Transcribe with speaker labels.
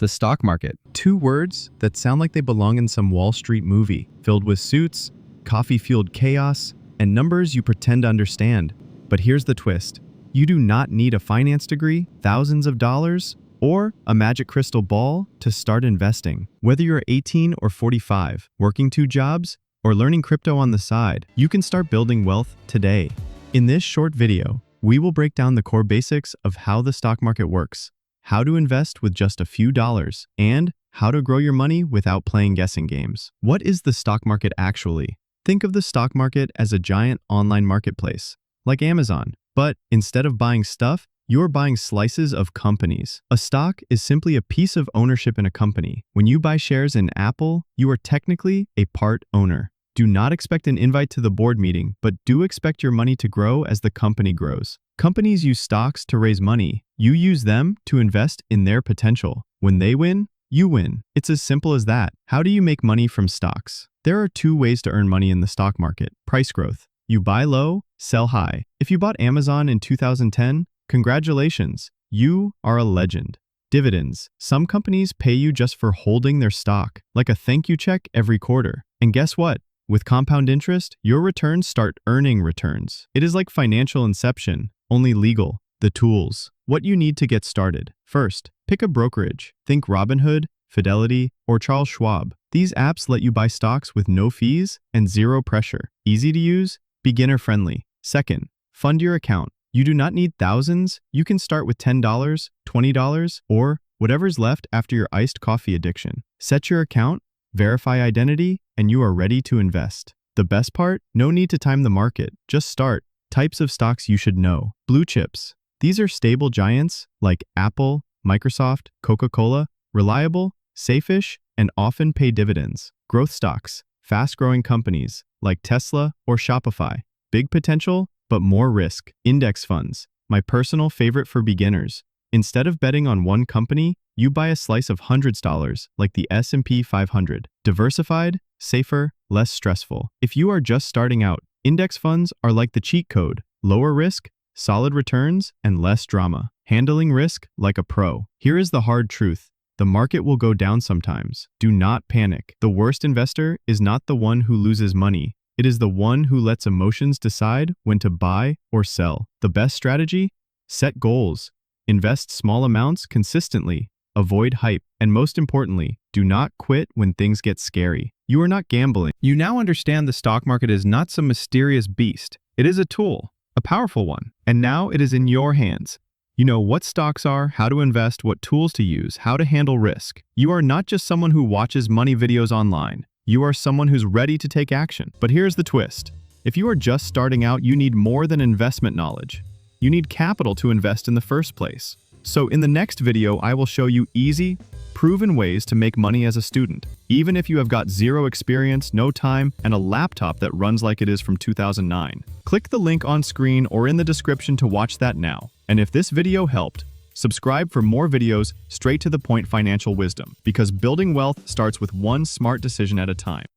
Speaker 1: The stock market.
Speaker 2: Two words that sound like they belong in some Wall Street movie, filled with suits, coffee-fueled chaos, and numbers you pretend to understand. But here's the twist. You do not need a finance degree, thousands of dollars, or a magic crystal ball to start investing. Whether you're 18 or 45, working two jobs, or learning crypto on the side, you can start building wealth today. In this short video, we will break down the core basics of how the stock market works, how to invest with just a few dollars, and how to grow your money without playing guessing games. What is the stock market actually? Think of the stock market as a giant online marketplace, like Amazon. But instead of buying stuff, you're buying slices of companies. A stock is simply a piece of ownership in a company. When you buy shares in Apple, you are technically a part owner. Do not expect an invite to the board meeting, but do expect your money to grow as the company grows. Companies use stocks to raise money. You use them to invest in their potential. When they win, you win. It's as simple as that. How do you make money from stocks? There are two ways to earn money in the stock market. Price growth. You buy low, sell high. If you bought Amazon in 2010, congratulations, you are a legend. Dividends. Some companies pay you just for holding their stock, like a thank you check every quarter. And guess what? With compound interest, your returns start earning returns. It is like financial inception, only legal. The tools. What you need to get started. First, pick a brokerage. Think Robinhood, Fidelity, or Charles Schwab. These apps let you buy stocks with no fees and zero pressure. Easy to use, beginner-friendly. Second, fund your account. You do not need thousands. You can start with $10, $20, or whatever's left after your iced coffee addiction. Set your account, verify identity, and you are ready to invest. The best part? No need to time the market. Just start. Types of stocks you should know. Blue chips. These are stable giants like Apple, Microsoft, Coca-Cola, reliable, safe-ish, and often pay dividends. Growth stocks. Fast-growing companies like Tesla or Shopify. Big potential, but more risk. Index funds. My personal favorite for beginners. Instead of betting on one company, you buy a slice of hundreds of dollars like the S&P 500. Diversified, safer, less stressful. If you are just starting out, index funds are like the cheat code. Lower risk, solid returns, and less drama. Handling risk like a pro. Here is the hard truth. The market will go down sometimes. Do not panic. The worst investor is not the one who loses money. It is the one who lets emotions decide when to buy or sell. The best strategy? Set goals. Invest small amounts consistently. Avoid hype. And most importantly, do not quit when things get scary. You are not gambling.
Speaker 1: You now understand the stock market is not some mysterious beast. It is a tool, a powerful one. And now it is in your hands. You know what stocks are, how to invest, what tools to use, how to handle risk. You are not just someone who watches money videos online. You are someone who's ready to take action. But here's the twist. If you are just starting out, you need more than investment knowledge. You need capital to invest in the first place. So in the next video, I will show you easy, proven ways to make money as a student. Even if you have got zero experience, no time, and a laptop that runs like it is from 2009. Click the link on screen or in the description to watch that now. And if this video helped, subscribe for more videos straight to the point financial wisdom, because building wealth starts with one smart decision at a time.